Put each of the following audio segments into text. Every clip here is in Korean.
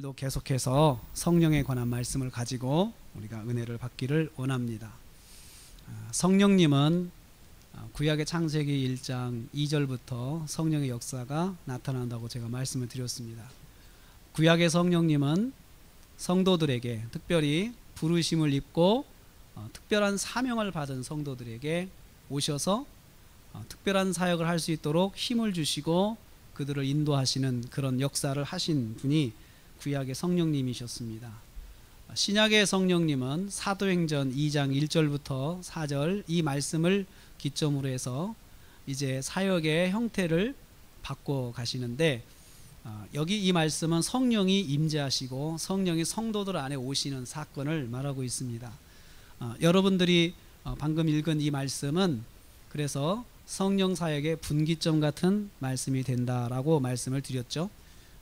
오늘도 계속해서 성령에 관한 말씀을 가지고 우리가 은혜를 받기를 원합니다. 성령님은 구약의 창세기 1장 2절부터 성령의 역사가 나타난다고 제가 말씀을 드렸습니다. 구약의 성령님은 성도들에게, 특별히 부르심을 입고 특별한 사명을 받은 성도들에게 오셔서 특별한 사역을 할 수 있도록 힘을 주시고 그들을 인도하시는 그런 역사를 하신 분이 구약의 성령님이셨습니다. 신약의 성령님은 사도행전 2장 1절부터 4절 이 말씀을 기점으로 해서 이제 사역의 형태를 바꿔 가시는데, 여기 이 말씀은 성령이 임재하시고 성령이 성도들 안에 오시는 사건을 말하고 있습니다. 여러분들이 방금 읽은 이 말씀은 그래서 성령 사역의 분기점 같은 말씀이 된다라고 말씀을 드렸죠.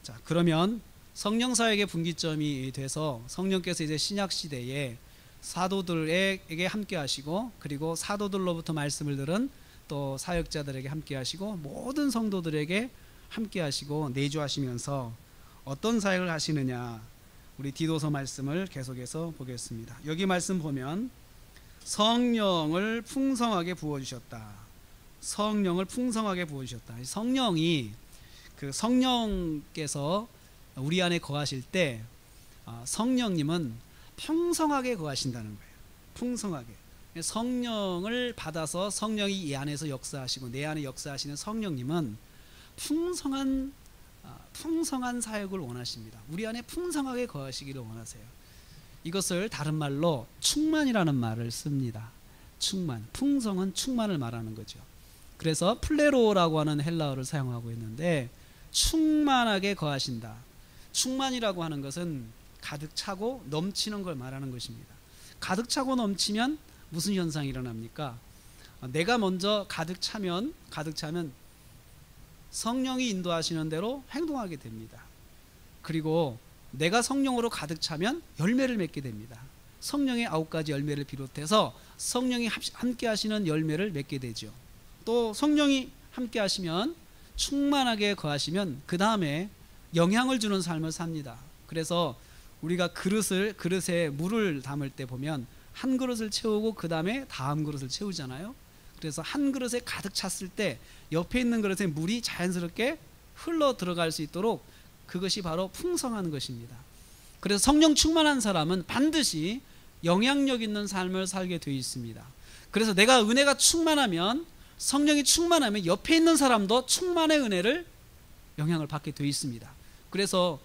자, 그러면 성령 사역의 분기점이 돼서 성령께서 이제 신약 시대에 사도들에게 함께 하시고, 그리고 사도들로부터 말씀을 들은 또 사역자들에게 함께 하시고, 모든 성도들에게 함께 하시고 내주하시면서 어떤 사역을 하시느냐, 우리 디도서 말씀을 계속해서 보겠습니다. 여기 말씀 보면 성령을 풍성하게 부어주셨다. 성령을 풍성하게 부어주셨다. 성령이, 그 성령께서 우리 안에 거하실 때 성령님은 풍성하게 거하신다는 거예요. 풍성하게. 성령을 받아서 성령이 이 안에서 역사하시고 내 안에 역사하시는 성령님은 풍성한 사역을 원하십니다. 우리 안에 풍성하게 거하시기를 원하세요. 이것을 다른 말로 충만이라는 말을 씁니다. 충만. 풍성은 충만을 말하는 거죠. 그래서 플레로라고 하는 헬라어를 사용하고 있는데, 충만하게 거하신다. 충만이라고 하는 것은 가득 차고 넘치는 걸 말하는 것입니다. 가득 차고 넘치면 무슨 현상이 일어납니까? 내가 먼저 가득 차면 성령이 인도하시는 대로 행동하게 됩니다. 그리고 내가 성령으로 가득 차면 열매를 맺게 됩니다. 성령의 9가지 열매를 비롯해서 성령이 함께 하시는 열매를 맺게 되죠. 또 성령이 함께 하시면, 충만하게 거하시면 그 다음에 영향을 주는 삶을 삽니다. 그래서 우리가 그릇에 물을 담을 때 보면 한 그릇을 채우고 그 다음에 다음 그릇을 채우잖아요. 그래서 한 그릇에 가득 찼을 때 옆에 있는 그릇에 물이 자연스럽게 흘러 들어갈 수 있도록, 그것이 바로 풍성한 것입니다. 그래서 성령 충만한 사람은 반드시 영향력 있는 삶을 살게 되어 있습니다. 그래서 내가 은혜가 충만하면, 성령이 충만하면 옆에 있는 사람도 충만의 은혜를, 영향을 받게 되어 있습니다. 그래서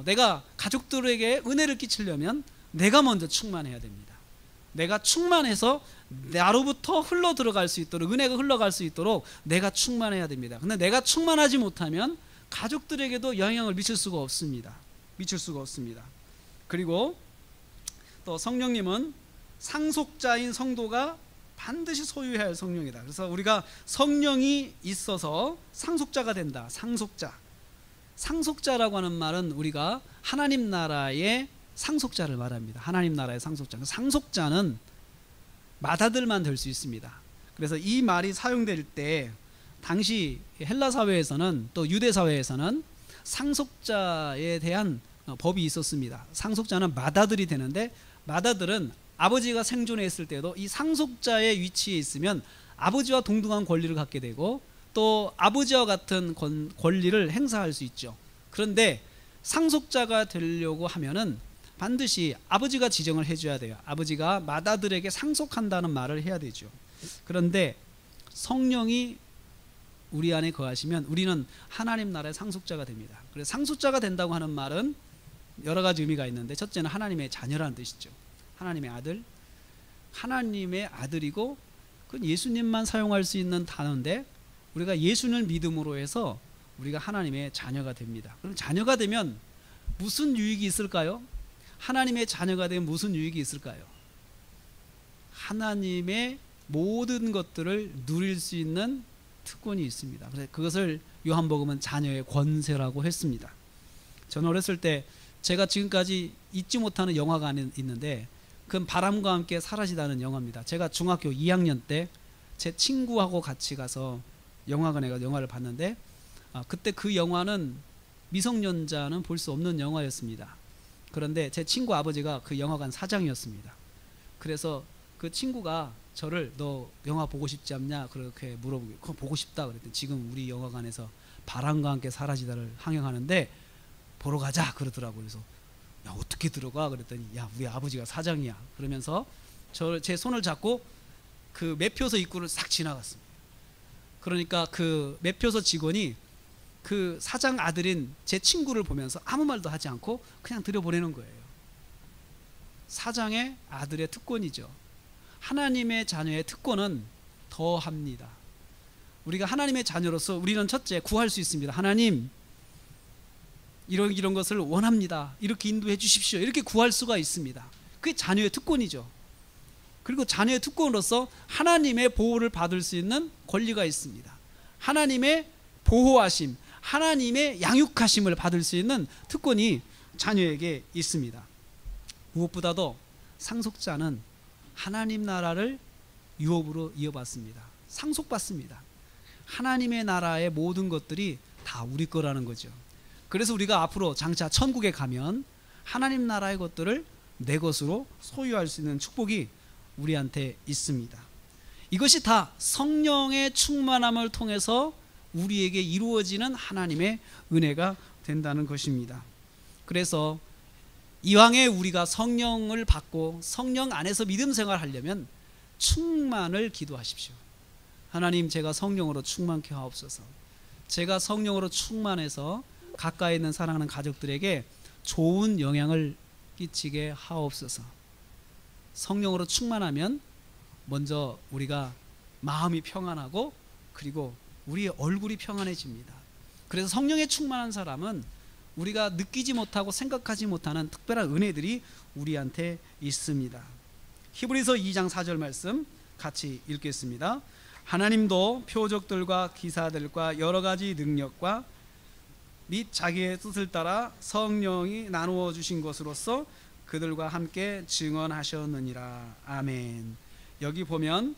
내가 가족들에게 은혜를 끼치려면 내가 먼저 충만해야 됩니다. 내가 충만해서 나로부터 흘러 들어갈 수 있도록, 은혜가 흘러갈 수 있도록 내가 충만해야 됩니다. 근데 내가 충만하지 못하면 가족들에게도 영향을 미칠 수가 없습니다. 그리고 또 성령님은 상속자인 성도가 반드시 소유해야 할 성령이다. 그래서 우리가 성령이 있어서 상속자가 된다. 상속자라고 하는 말은 우리가 하나님 나라의 상속자를 말합니다. 하나님 나라의 상속자. 상속자는 맏아들만 될 수 있습니다. 그래서 이 말이 사용될 때 당시 헬라 사회에서는, 또 유대 사회에서는 상속자에 대한 법이 있었습니다. 상속자는 맏아들이 되는데, 맏아들은 아버지가 생존해 있을 때도 이 상속자의 위치에 있으면 아버지와 동등한 권리를 갖게 되고, 또 아버지와 같은 권리를 행사할 수 있죠. 그런데 상속자가 되려고 하면은 반드시 아버지가 지정을 해줘야 돼요. 아버지가 맏아들에게 상속한다는 말을 해야 되죠. 그런데 성령이 우리 안에 거하시면 우리는 하나님 나라의 상속자가 됩니다. 그래서 상속자가 된다고 하는 말은 여러 가지 의미가 있는데, 첫째는 하나님의 자녀라는 뜻이죠. 하나님의 아들, 하나님의 아들이고, 그건 예수님만 사용할 수 있는 단어인데, 우리가 예수를 믿음으로 해서 우리가 하나님의 자녀가 됩니다. 그럼 자녀가 되면 무슨 유익이 있을까요? 하나님의 자녀가 되면 무슨 유익이 있을까요? 하나님의 모든 것들을 누릴 수 있는 특권이 있습니다. 그래서 그것을 요한복음은 자녀의 권세라고 했습니다. 저는 어렸을 때 제가 지금까지 잊지 못하는 영화가 있는데, 그건 바람과 함께 사라지다는 영화입니다. 제가 중학교 2학년 때 제 친구하고 같이 가서 영화관에 가서 영화를 봤는데, 그때 그 영화는 미성년자는 볼 수 없는 영화였습니다. 그런데 제 친구 아버지가 그 영화관 사장이었습니다. 그래서 그 친구가 저를 너 영화 보고 싶지 않냐 그렇게 물어보고 그거 보고 싶다 그랬더니 지금 우리 영화관에서 바람과 함께 사라지다를 상영하는데 보러 가자 그러더라고요. 그래서 야 어떻게 들어가 그랬더니 야 우리 아버지가 사장이야 그러면서 제 손을 잡고 그 매표소 입구를 싹 지나갔습니다. 그러니까 그 매표소 직원이 그 사장 아들인 제 친구를 보면서 아무 말도 하지 않고 그냥 들여보내는 거예요. 사장의 아들의 특권이죠. 하나님의 자녀의 특권은 더합니다. 우리가 하나님의 자녀로서 우리는 첫째 구할 수 있습니다. 하나님 이런 것을 원합니다. 이렇게 인도해 주십시오. 이렇게 구할 수가 있습니다. 그게 자녀의 특권이죠. 그리고 자녀의 특권으로서 하나님의 보호를 받을 수 있는 권리가 있습니다. 하나님의 보호하심, 하나님의 양육하심을 받을 수 있는 특권이 자녀에게 있습니다. 무엇보다도 상속자는 하나님 나라를 유업으로 이어받습니다. 상속받습니다. 하나님의 나라의 모든 것들이 다 우리 거라는 거죠. 그래서 우리가 앞으로 장차 천국에 가면 하나님 나라의 것들을 내 것으로 소유할 수 있는 축복이 우리한테 있습니다. 이것이 다 성령의 충만함을 통해서 우리에게 이루어지는 하나님의 은혜가 된다는 것입니다. 그래서 이왕에 우리가 성령을 받고 성령 안에서 믿음 생활하려면 충만을 기도하십시오. 하나님 제가 성령으로 충만케 하옵소서. 제가 성령으로 충만해서 가까이 있는 사랑하는 가족들에게 좋은 영향을 끼치게 하옵소서. 성령으로 충만하면 먼저 우리가 마음이 평안하고 그리고 우리의 얼굴이 평안해집니다. 그래서 성령에 충만한 사람은 우리가 느끼지 못하고 생각하지 못하는 특별한 은혜들이 우리한테 있습니다. 히브리서 2장 4절 말씀 같이 읽겠습니다. 하나님도 표적들과 기사들과 여러 가지 능력과 및 자기의 뜻을 따라 성령이 나누어 주신 것으로서 그들과 함께 증언하셨느니라. 아멘. 여기 보면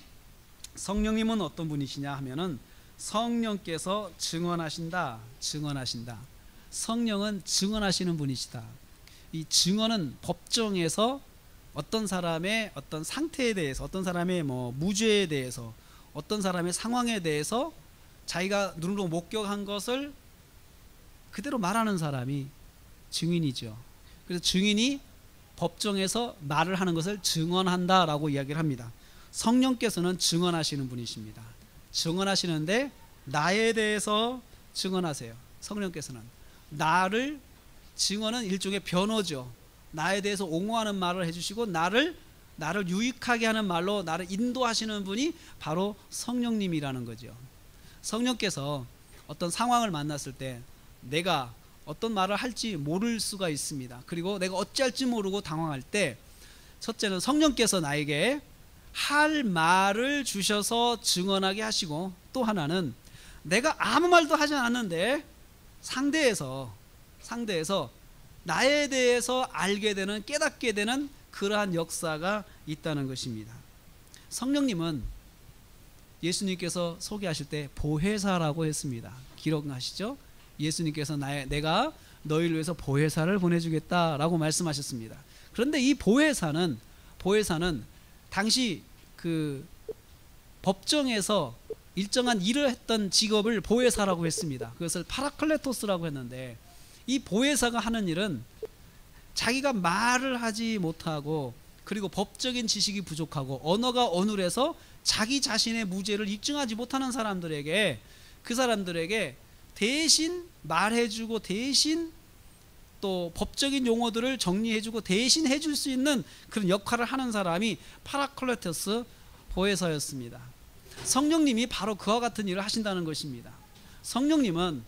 성령님은 어떤 분이시냐 하면은 성령께서 증언하신다. 성령은 증언하시는 분이시다. 이 증언은 법정에서 어떤 사람의 어떤 상태에 대해서, 어떤 사람의 무죄에 대해서, 어떤 사람의 상황에 대해서 자기가 눈으로 목격한 것을 그대로 말하는 사람이 증인이죠. 그래서 증인이 법정에서 말을 하는 것을 증언한다라고 이야기를 합니다. 성령께서는 증언하시는 분이십니다. 증언하시는데 나에 대해서 증언하세요. 성령께서는 나를, 증언은 일종의 변호죠. 나에 대해서 옹호하는 말을 해주시고 나를 유익하게 하는 말로 나를 인도하시는 분이 바로 성령님이라는 거죠. 성령께서 어떤 상황을 만났을 때 내가 어떤 말을 할지 모를 수가 있습니다. 그리고 내가 어찌할지 모르고 당황할 때 첫째는 성령께서 나에게 할 말을 주셔서 증언하게 하시고, 또 하나는 내가 아무 말도 하지 않았는데 상대에서 나에 대해서 알게 되는, 깨닫게 되는 그러한 역사가 있다는 것입니다. 성령님은 예수님께서 소개하실 때 보혜사라고 했습니다. 기억나시죠? 예수님께서 내가 너희를 위해서 보혜사를 보내주겠다라고 말씀하셨습니다. 그런데 이 보혜사는 당시 그 법정에서 일정한 일을 했던 직업을 보혜사라고 했습니다. 그것을 파라클레토스라고 했는데, 이 보혜사가 하는 일은 자기가 말을 하지 못하고 그리고 법적인 지식이 부족하고 언어가 어눌해서 자기 자신의 무죄를 입증하지 못하는 사람들에게, 그 사람들에게 대신 말해주고 대신 또 법적인 용어들을 정리해주고 대신 해줄 수 있는 그런 역할을 하는 사람이 파라클레토스 보혜사였습니다. 성령님이 바로 그와 같은 일을 하신다는 것입니다. 성령님은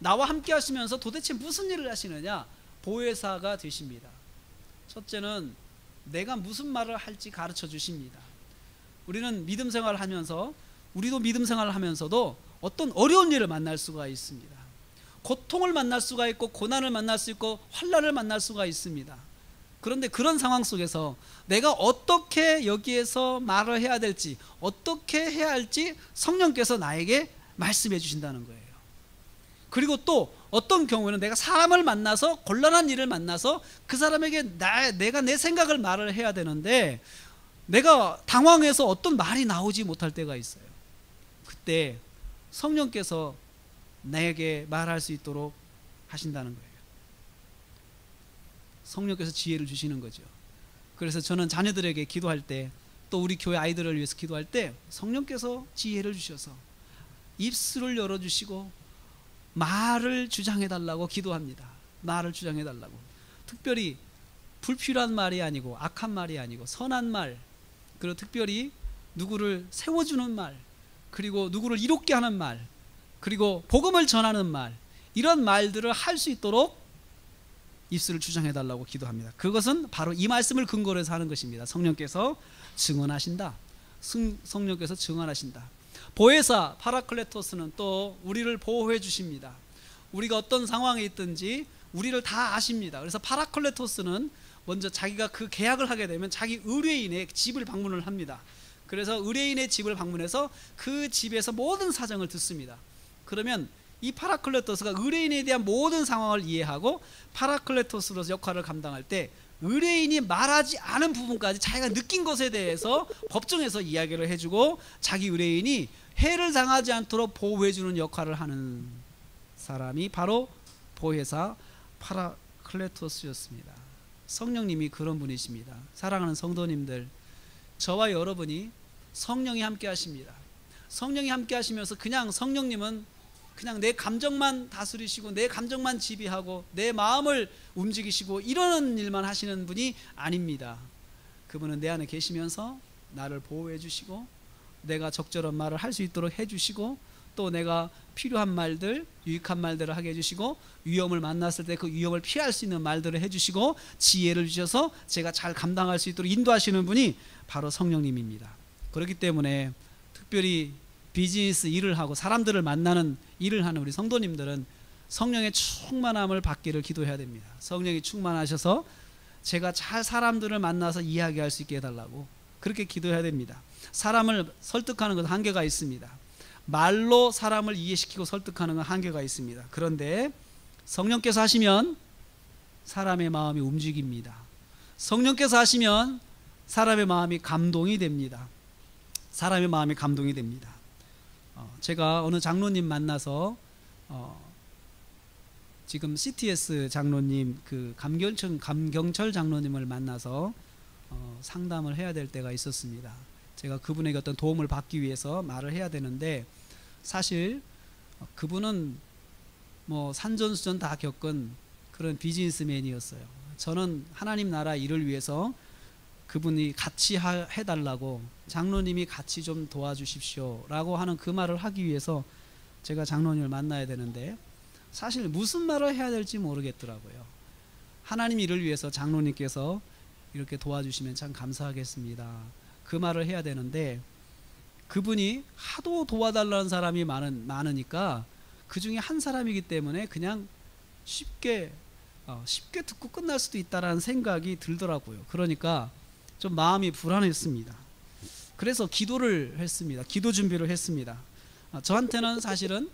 나와 함께 하시면서 도대체 무슨 일을 하시느냐? 보혜사가 되십니다. 첫째는 내가 무슨 말을 할지 가르쳐 주십니다. 우리는 믿음 생활을 하면서, 우리도 믿음 생활을 하면서도 어떤 어려운 일을 만날 수가 있습니다. 고통을 만날 수가 있고 고난을 만날 수 있고 환난을 만날 수가 있습니다. 그런데 그런 상황 속에서 내가 어떻게 여기에서 말을 해야 될지, 어떻게 해야 할지 성령께서 나에게 말씀해 주신다는 거예요. 그리고 또 어떤 경우에는 내가 사람을 만나서 곤란한 일을 만나서 그 사람에게 내가 내 생각을 말을 해야 되는데 내가 당황해서 어떤 말이 나오지 못할 때가 있어요. 그때 성령께서 내게 말할 수 있도록 하신다는 거예요. 성령께서 지혜를 주시는 거죠. 그래서 저는 자녀들에게 기도할 때, 또 우리 교회 아이들을 위해서 기도할 때 성령께서 지혜를 주셔서 입술을 열어주시고 말을 주장해달라고 기도합니다. 말을 주장해달라고. 특별히 불필요한 말이 아니고 악한 말이 아니고 선한 말, 그리고 특별히 누구를 세워주는 말, 그리고 누구를 이롭게 하는 말, 그리고 복음을 전하는 말, 이런 말들을 할 수 있도록 입술을 주장해달라고 기도합니다. 그것은 바로 이 말씀을 근거로 해서 하는 것입니다. 성령께서 증언하신다. 성령께서 증언하신다. 보혜사 파라클레토스는 또 우리를 보호해 주십니다. 우리가 어떤 상황에 있든지 우리를 다 아십니다. 그래서 파라클레토스는 먼저 자기가 그 계약을 하게 되면 자기 의뢰인의 집을 방문을 합니다. 그래서 의뢰인의 집을 방문해서 그 집에서 모든 사정을 듣습니다. 그러면 이 파라클레토스가 의뢰인에 대한 모든 상황을 이해하고 파라클레토스로서 역할을 감당할 때 의뢰인이 말하지 않은 부분까지 자기가 느낀 것에 대해서 법정에서 이야기를 해주고 자기 의뢰인이 해를 당하지 않도록 보호해주는 역할을 하는 사람이 바로 보혜사 파라클레토스였습니다. 성령님이 그런 분이십니다. 사랑하는 성도님들, 저와 여러분이 성령이 함께 하십니다. 성령이 함께 하시면서 그냥 성령님은 그냥 내 감정만 다스리시고 내 감정만 지배하고 내 마음을 움직이시고 이러는 일만 하시는 분이 아닙니다. 그분은 내 안에 계시면서 나를 보호해 주시고 내가 적절한 말을 할 수 있도록 해 주시고 또 내가 필요한 말들, 유익한 말들을 하게 해주시고 위험을 만났을 때 그 위험을 피할 수 있는 말들을 해주시고 지혜를 주셔서 제가 잘 감당할 수 있도록 인도하시는 분이 바로 성령님입니다. 그렇기 때문에 특별히 비즈니스 일을 하고 사람들을 만나는 일을 하는 우리 성도님들은 성령의 충만함을 받기를 기도해야 됩니다. 성령이 충만하셔서 제가 잘 사람들을 만나서 이야기할 수 있게 해달라고 그렇게 기도해야 됩니다. 사람을 설득하는 것은 한계가 있습니다. 말로 사람을 이해시키고 설득하는 건 한계가 있습니다. 그런데 성령께서 하시면 사람의 마음이 움직입니다. 성령께서 하시면 사람의 마음이 감동이 됩니다. 사람의 마음이 감동이 됩니다. 제가 어느 장로님 만나서 지금 CTS 장로님 그 감경철 장로님을 만나서 상담을 해야 될 때가 있었습니다. 제가 그분에게 어떤 도움을 받기 위해서 말을 해야 되는데 사실 그분은 뭐 산전수전 다 겪은 그런 비즈니스맨이었어요. 저는 하나님 나라 일을 위해서 그분이 같이 해달라고 장로님이 같이 좀 도와주십시오 라고 하는 그 말을 하기 위해서 제가 장로님을 만나야 되는데 사실 무슨 말을 해야 될지 모르겠더라고요. 하나님 일을 위해서 장로님께서 이렇게 도와주시면 참 감사하겠습니다. 그 말을 해야 되는데 그분이 하도 도와달라는 사람이 많으니까 그 중에 한 사람이기 때문에 그냥 쉽게 듣고 끝날 수도 있다라는 생각이 들더라고요. 그러니까 좀 마음이 불안했습니다. 그래서 기도를 했습니다. 기도 준비를 했습니다. 저한테는 사실은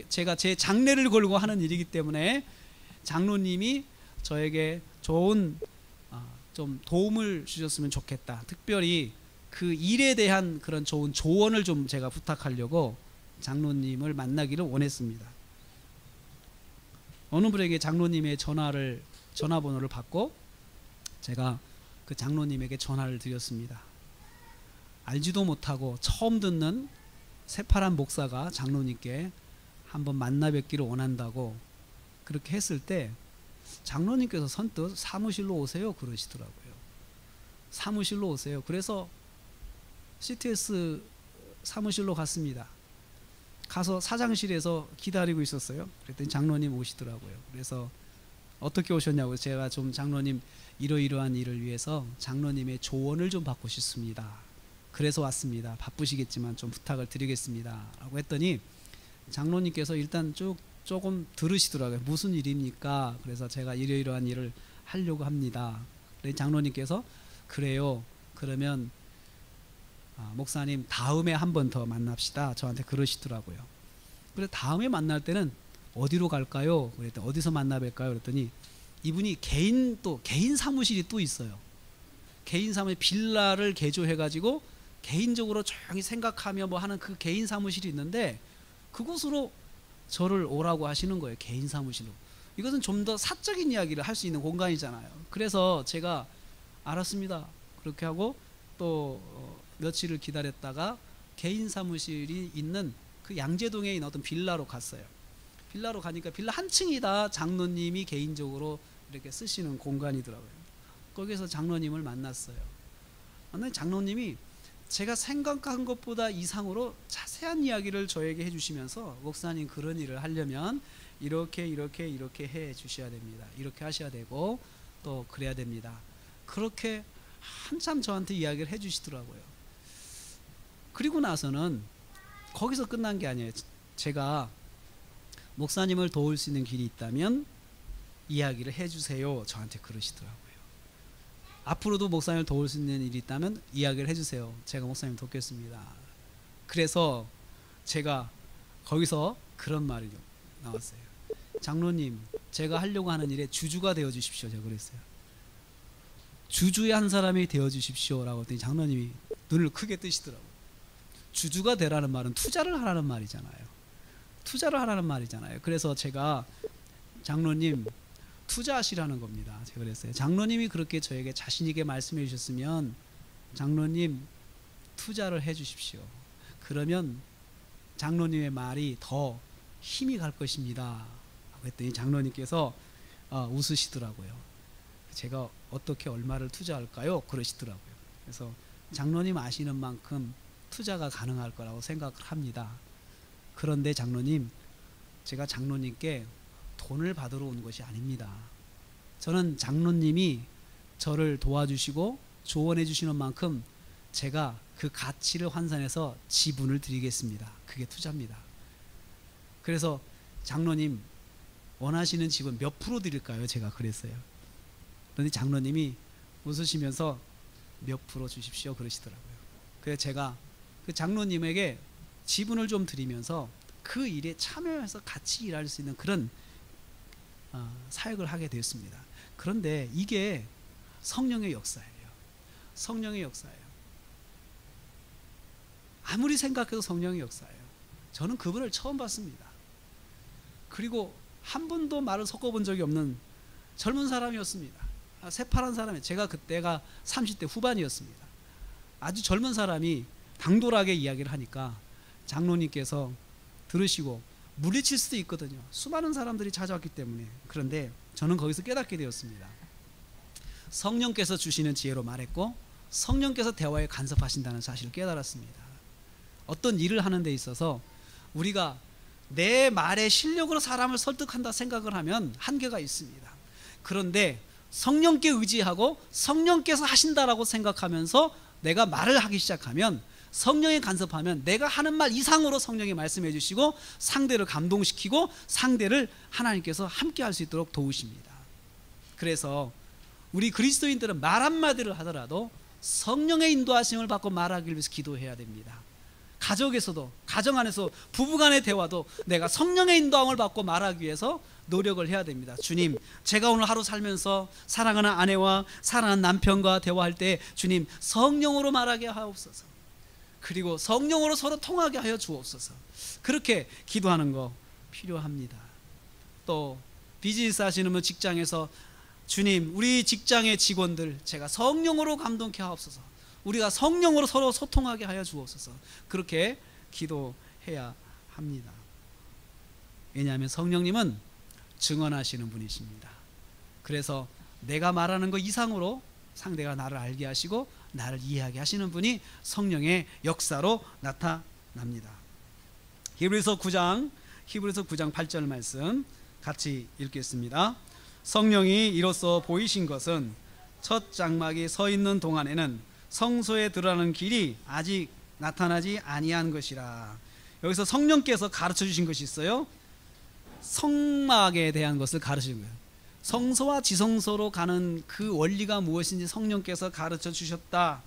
제가 제 장래를 걸고 하는 일이기 때문에 장로님이 저에게 좋은 좀 도움을 주셨으면 좋겠다. 특별히 그 일에 대한 그런 좋은 조언을 좀 제가 부탁하려고 장로님을 만나기를 원했습니다. 어느 분에게 장로님의 전화번호를 받고 제가 그 장로님에게 전화를 드렸습니다. 알지도 못하고 처음 듣는 새파란 목사가 장로님께 한번 만나 뵙기를 원한다고 그렇게 했을 때 장로님께서 선뜻 사무실로 오세요 그러시더라고요. 사무실로 오세요. 그래서 CTS 사무실로 갔습니다. 가서 사장실에서 기다리고 있었어요. 그랬더니 장로님 오시더라고요. 그래서 어떻게 오셨냐고 제가 좀 장로님 이러이러한 일을 위해서 장로님의 조언을 좀 받고 싶습니다. 그래서 왔습니다. 바쁘시겠지만 좀 부탁을 드리겠습니다. 라고 했더니 장로님께서 일단 조금 들으시더라고요. 무슨 일입니까? 그래서 제가 이러이러한 일을 하려고 합니다. 그래서 장로님께서 그래요. 그러면 목사님 다음에 한 번 더 만납시다. 저한테 그러시더라고요. 그래서 다음에 만날 때는 어디로 갈까요? 그랬더니 어디서 만나 뵐까요? 그랬더니 이분이 개인 사무실이 또 있어요. 개인 사무실 빌라를 개조해 가지고 개인적으로 조용히 생각하며 뭐 하는 그 개인 사무실이 있는데 그곳으로 저를 오라고 하시는 거예요. 개인 사무실로. 이것은 좀 더 사적인 이야기를 할 수 있는 공간이잖아요. 그래서 제가 알았습니다. 그렇게 하고 또 며칠을 기다렸다가 개인 사무실이 있는 그 양재동에 있는 어떤 빌라로 갔어요. 빌라로 가니까 빌라 한 층이 다 장로님이 개인적으로 이렇게 쓰시는 공간이더라고요. 거기서 장로님을 만났어요. 만난 장로님이 제가 생각한 것보다 이상으로 자세한 이야기를 저에게 해주시면서 목사님 그런 일을 하려면 이렇게 해 주셔야 됩니다. 이렇게 하셔야 되고 또 그래야 됩니다. 그렇게 한참 저한테 이야기를 해주시더라고요. 그리고 나서는 거기서 끝난 게 아니에요. 제가 목사님을 도울 수 있는 길이 있다면 이야기를 해주세요. 저한테 그러시더라고요. 앞으로도 목사님을 도울 수 있는 일이 있다면 이야기를 해주세요. 제가 목사님 돕겠습니다. 그래서 제가 거기서 그런 말이 나왔어요. 장로님, 제가 하려고 하는 일에 주주가 되어 주십시오. 제가 그랬어요. 주주의 한 사람이 되어 주십시오라고 했더니 장로님이 눈을 크게 뜨시더라고요. 주주가 되라는 말은 투자를 하라는 말이잖아요. 투자를 하라는 말이잖아요. 그래서 제가 장로님 투자하시라는 겁니다. 제가 그랬어요. 장로님이 그렇게 저에게 자신 있게 말씀해 주셨으면 장로님 투자를 해 주십시오. 그러면 장로님의 말이 더 힘이 갈 것입니다. 그랬더니 장로님께서 웃으시더라고요. 제가 어떻게 얼마를 투자할까요? 그러시더라고요. 그래서 장로님 아시는 만큼 투자가 가능할 거라고 생각을 합니다. 그런데 장로님, 제가 장로님께 돈을 받으러 온 것이 아닙니다. 저는 장로님이 저를 도와주시고 조언해 주시는 만큼 제가 그 가치를 환산해서 지분을 드리겠습니다. 그게 투자입니다. 그래서 장로님 원하시는 지분 몇 프로 드릴까요? 제가 그랬어요. 그런데 장로님이 웃으시면서 몇 프로 주십시오 그러시더라고요. 그래서 제가 그 장로님에게 지분을 좀 드리면서 그 일에 참여해서 같이 일할 수 있는 그런 사역을 하게 되었습니다. 그런데 이게 성령의 역사예요. 성령의 역사예요. 아무리 생각해도 성령의 역사예요. 저는 그분을 처음 봤습니다. 그리고 한 번도 말을 섞어본 적이 없는 젊은 사람이었습니다. 새파란 사람이, 제가 그때가 30대 후반이었습니다. 아주 젊은 사람이 당돌하게 이야기를 하니까 장로님께서 들으시고 물리칠 수도 있거든요. 수많은 사람들이 찾아왔기 때문에. 그런데 저는 거기서 깨닫게 되었습니다. 성령께서 주시는 지혜로 말했고 성령께서 대화에 간섭하신다는 사실을 깨달았습니다. 어떤 일을 하는 데 있어서 우리가 내 말의 실력으로 사람을 설득한다 생각을 하면 한계가 있습니다. 그런데 성령께 의지하고 성령께서 하신다라고 생각하면서 내가 말을 하기 시작하면 성령에 간섭하면 내가 하는 말 이상으로 성령이 말씀해 주시고 상대를 감동시키고 상대를 하나님께서 함께 할 수 있도록 도우십니다. 그래서 우리 그리스도인들은 말 한마디를 하더라도 성령의 인도하심을 받고 말하기 위해서 기도해야 됩니다. 가족에서도, 가정 안에서 부부간의 대화도 내가 성령의 인도함을 받고 말하기 위해서 노력을 해야 됩니다. 주님, 제가 오늘 하루 살면서 사랑하는 아내와 사랑하는 남편과 대화할 때 주님 성령으로 말하게 하옵소서. 그리고 성령으로 서로 통하게 하여 주옵소서. 그렇게 기도하는 거 필요합니다. 또 비즈니스 하시는 분 직장에서 주님, 우리 직장의 직원들 제가 성령으로 감동케 하옵소서. 우리가 성령으로 서로 소통하게 하여 주옵소서. 그렇게 기도해야 합니다. 왜냐하면 성령님은 증언하시는 분이십니다. 그래서 내가 말하는 것 이상으로 상대가 나를 알게 하시고 나를 이해하게 하시는 분이 성령의 역사로 나타납니다. 히브리서 9장 8절 말씀 같이 읽겠습니다. 성령이 이로써 보이신 것은 첫 장막이 서 있는 동안에는 성소에 들어가는 길이 아직 나타나지 아니한 것이라. 여기서 성령께서 가르쳐 주신 것이 있어요. 성막에 대한 것을 가르치는 거예요. 성소와 지성소로 가는 그 원리가 무엇인지 성령께서 가르쳐 주셨다.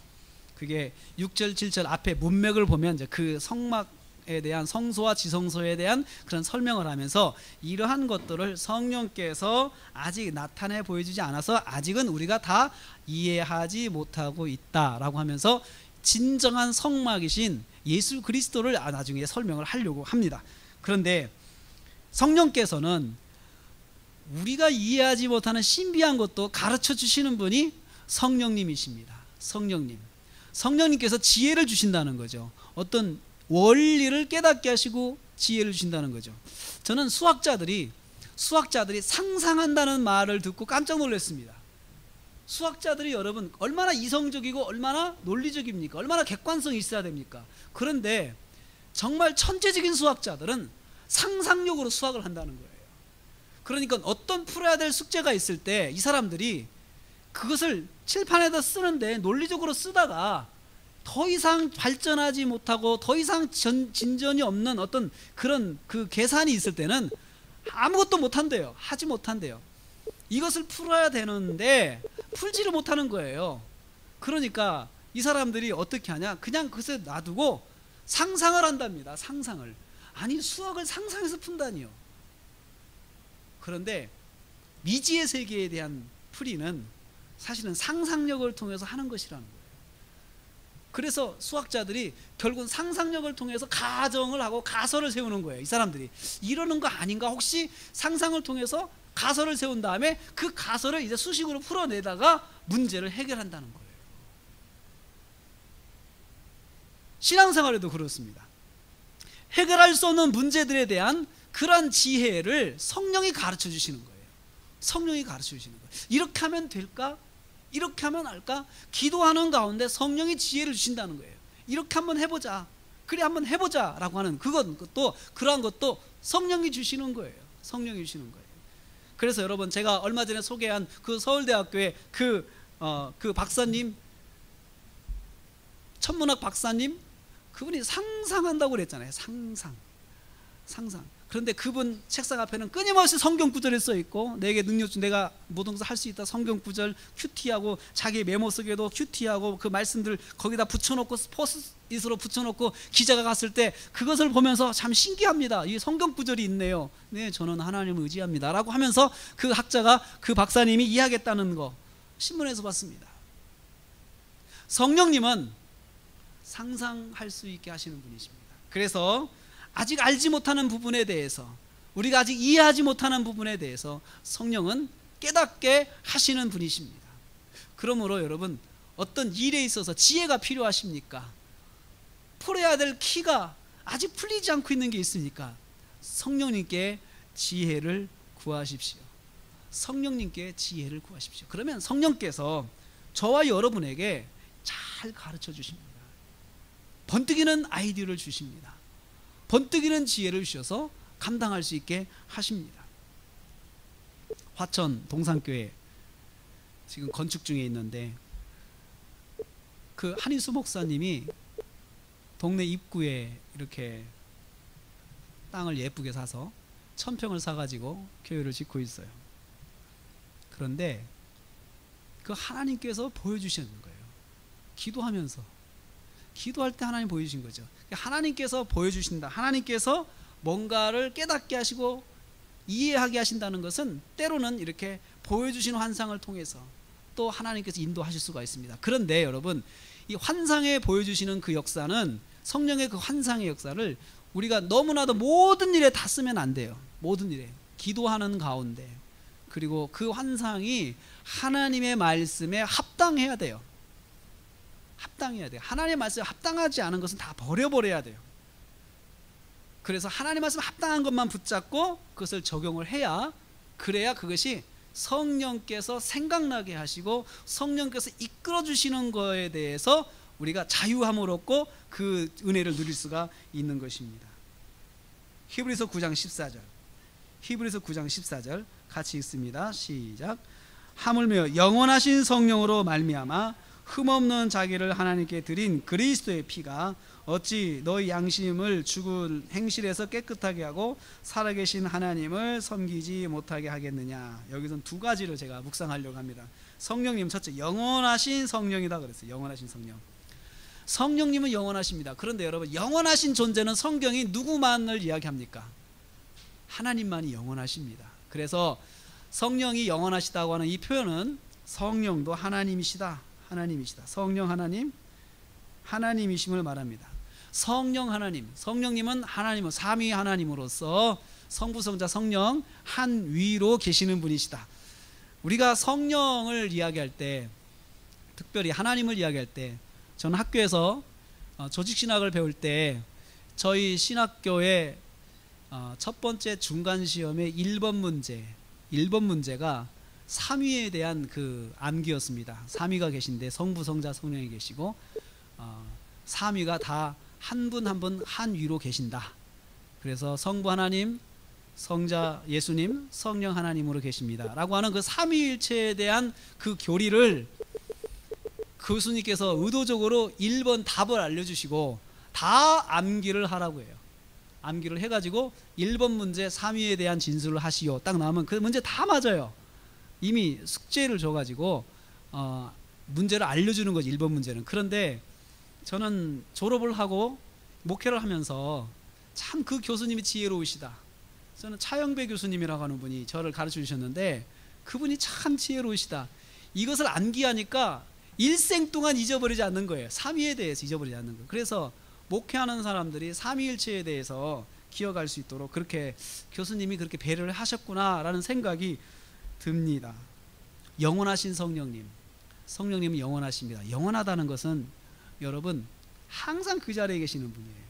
그게 6절 7절 앞에 문맥을 보면 이제 그 성막에 성령에 대한 성소와 지성소에 대한 그런 설명을 하면서 이러한 것들을 성령께서 아직 나타내 보여주지 않아서 아직은 우리가 다 이해하지 못하고 있다라고 하면서 진정한 성막이신 예수 그리스도를 나중에 설명을 하려고 합니다. 그런데 성령께서는 우리가 이해하지 못하는 신비한 것도 가르쳐 주시는 분이 성령님이십니다. 성령님께서 지혜를 주신다는 거죠. 어떤 원리를 깨닫게 하시고 지혜를 주신다는 거죠. 저는 수학자들이 상상한다는 말을 듣고 깜짝 놀랐습니다. 수학자들이 여러분 얼마나 이성적이고 얼마나 논리적입니까? 얼마나 객관성이 있어야 됩니까? 그런데 정말 천재적인 수학자들은 상상력으로 수학을 한다는 거예요. 그러니까 어떤 풀어야 될 숙제가 있을 때 이 사람들이 그것을 칠판에다 쓰는데 논리적으로 쓰다가 더 이상 발전하지 못하고 더 이상 진전이 없는 어떤 그런 그 계산이 있을 때는 아무것도 못한대요. 하지 못한대요. 이것을 풀어야 되는데 풀지를 못하는 거예요. 그러니까 이 사람들이 어떻게 하냐, 그냥 그것에 놔두고 상상을 한답니다. 상상을. 아니 수학을 상상해서 푼다니요. 그런데 미지의 세계에 대한 풀이는 사실은 상상력을 통해서 하는 것이라는 거예요. 그래서 수학자들이 결국은 상상력을 통해서 가정을 하고 가설을 세우는 거예요. 이 사람들이 이러는 거 아닌가, 혹시 상상을 통해서 가설을 세운 다음에 그 가설을 이제 수식으로 풀어내다가 문제를 해결한다는 거예요. 신앙생활에도 그렇습니다. 해결할 수 없는 문제들에 대한 그런 지혜를 성령이 가르쳐 주시는 거예요. 성령이 가르쳐 주시는 거예요. 이렇게 하면 될까? 이렇게 하면 할까? 기도하는 가운데 성령이 지혜를 주신다는 거예요. 이렇게 한번 해보자. 그래 한번 해보자 라고 하는 그것도, 그러한 것도 성령이 주시는 거예요. 성령이 주시는 거예요. 그래서 여러분, 제가 얼마 전에 소개한 그 서울대학교의 그 박사님, 천문학 박사님, 그분이 상상한다고 그랬잖아요. 상상. 그런데 그분 책상 앞에는 끊임없이 성경 구절이 써 있고, 내게 능력 주, 내가 모든 것을 할 수 있다 성경 구절 큐티하고, 자기 메모 쓰기에도 큐티하고 그 말씀들 거기다 붙여놓고 포스잇으로 붙여놓고, 기자가 갔을 때 그것을 보면서 참 신기합니다. 이 성경 구절이 있네요. 네, 저는 하나님을 의지합니다 라고 하면서 그 학자가, 그 박사님이 이야기했다는 거 신문에서 봤습니다. 성령님은 상상할 수 있게 하시는 분이십니다. 그래서 아직 알지 못하는 부분에 대해서, 우리가 아직 이해하지 못하는 부분에 대해서 성령은 깨닫게 하시는 분이십니다. 그러므로 여러분, 어떤 일에 있어서 지혜가 필요하십니까? 풀어야 될 키가 아직 풀리지 않고 있는 게 있으니까 성령님께 지혜를 구하십시오. 성령님께 지혜를 구하십시오. 그러면 성령께서 저와 여러분에게 잘 가르쳐 주십니다. 번뜩이는 아이디어를 주십니다. 번뜩이는 지혜를 주셔서 감당할 수 있게 하십니다. 화천 동산교회 지금 건축 중에 있는데, 그 한희수 목사님이 동네 입구에 이렇게 땅을 예쁘게 사서 1000평을 사가지고 교회를 짓고 있어요. 그런데 그 하나님께서 보여주시는 거예요. 기도할 때 하나님 보여주신 거죠. 하나님께서 보여주신다. 하나님께서 뭔가를 깨닫게 하시고 이해하게 하신다는 것은 때로는 이렇게 보여주신 환상을 통해서 또 하나님께서 인도하실 수가 있습니다. 그런데 여러분, 이 환상에 보여주시는 그 역사는, 성령의 그 환상의 역사를 우리가 너무나도 모든 일에 다 쓰면 안 돼요. 모든 일에. 기도하는 가운데, 그리고 그 환상이 하나님의 말씀에 합당해야 돼요. 합당해야 돼요. 하나님의 말씀에 합당하지 않은 것은 다 버려버려야 돼요. 그래서 하나님의 말씀에 합당한 것만 붙잡고 그것을 적용을 해야, 그래야 그것이 성령께서 생각나게 하시고 성령께서 이끌어 주시는 거에 대해서 우리가 자유함을 얻고 그 은혜를 누릴 수가 있는 것입니다. 히브리서 9장 14절, 히브리서 9장 14절 같이 읽습니다. 시작. 하물며 영원하신 성령으로 말미암아 흠없는 자기를 하나님께 드린 그리스도의 피가 어찌 너희 양심을 죽은 행실에서 깨끗하게 하고 살아계신 하나님을 섬기지 못하게 하겠느냐. 여기서는 두 가지를 제가 묵상하려고 합니다. 성령님, 첫째 영원하신 성령이다 그랬어요. 영원하신 성령. 성령님은 영원하십니다. 그런데 여러분, 영원하신 존재는 성경이 누구만을 이야기합니까? 하나님만이 영원하십니다. 그래서 성령이 영원하시다고 하는 이 표현은 성령도 하나님이시다, 하나님이시다. 성령 하나님, 하나님이심을 말합니다. 성령 하나님, 성령님은 하나님은 삼위 하나님으로서 성부, 성자, 성령 한 위로 계시는 분이시다. 우리가 성령을 이야기할 때, 특별히 하나님을 이야기할 때, 저는 학교에서 조직신학을 배울 때 저희 신학교의 첫 번째 중간시험의 1번 문제가 삼위에 대한 그 암기였습니다. 삼위가 계신데 성부, 성자, 성령이 계시고 삼위가 다 한 분 한 분 한 위로 계신다. 그래서 성부 하나님, 성자 예수님, 성령 하나님으로 계십니다 라고 하는 그 삼위일체에 대한 그 교리를 교수님께서 의도적으로 1번 답을 알려주시고 다 암기를 하라고 해요. 암기를 해가지고 1번 문제 삼위에 대한 진술을 하시오 딱 나오면 그 문제 다 맞아요. 이미 숙제를 줘가지고 문제를 알려주는 거지, 1번 문제는. 그런데 저는 졸업을 하고 목회를 하면서 참 그 교수님이 지혜로우시다. 저는 차영배 교수님이라고 하는 분이 저를 가르쳐 주셨는데 그분이 참 지혜로우시다. 이것을 암기하니까 일생 동안 잊어버리지 않는 거예요. 삼위에 대해서 잊어버리지 않는 거예요. 그래서 목회하는 사람들이 삼위일체에 대해서 기억할 수 있도록 그렇게 교수님이 그렇게 배려를 하셨구나라는 생각이 듭니다. 영원하신 성령님, 성령님은 영원하십니다. 영원하다는 것은 여러분 항상 그 자리에 계시는 분이에요.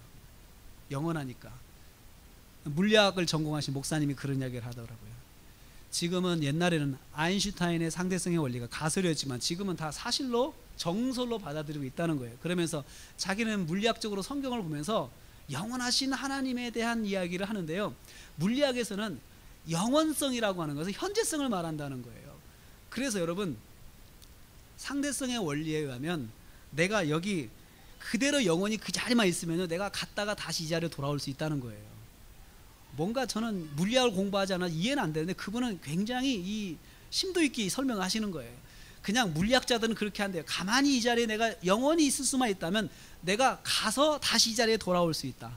영원하니까. 물리학을 전공하신 목사님이 그런 이야기를 하더라고요. 지금은, 옛날에는 아인슈타인의 상대성의 원리가 가설이었지만 지금은 다 사실로, 정설로 받아들이고 있다는 거예요. 그러면서 자기는 물리학적으로 성경을 보면서 영원하신 하나님에 대한 이야기를 하는데요, 물리학에서는 영원성이라고 하는 것은 현재성을 말한다는 거예요. 그래서 여러분, 상대성의 원리에 의하면 내가 여기 그대로 영원히 그 자리만 있으면 내가 갔다가 다시 이 자리로 돌아올 수 있다는 거예요. 뭔가 저는 물리학을 공부하지 않아 이해는 안 되는데 그분은 굉장히 이 심도 있게 설명하시는 거예요. 그냥 물리학자들은 그렇게 한대요. 가만히 이 자리에 내가 영원히 있을 수만 있다면 내가 가서 다시 이 자리에 돌아올 수 있다.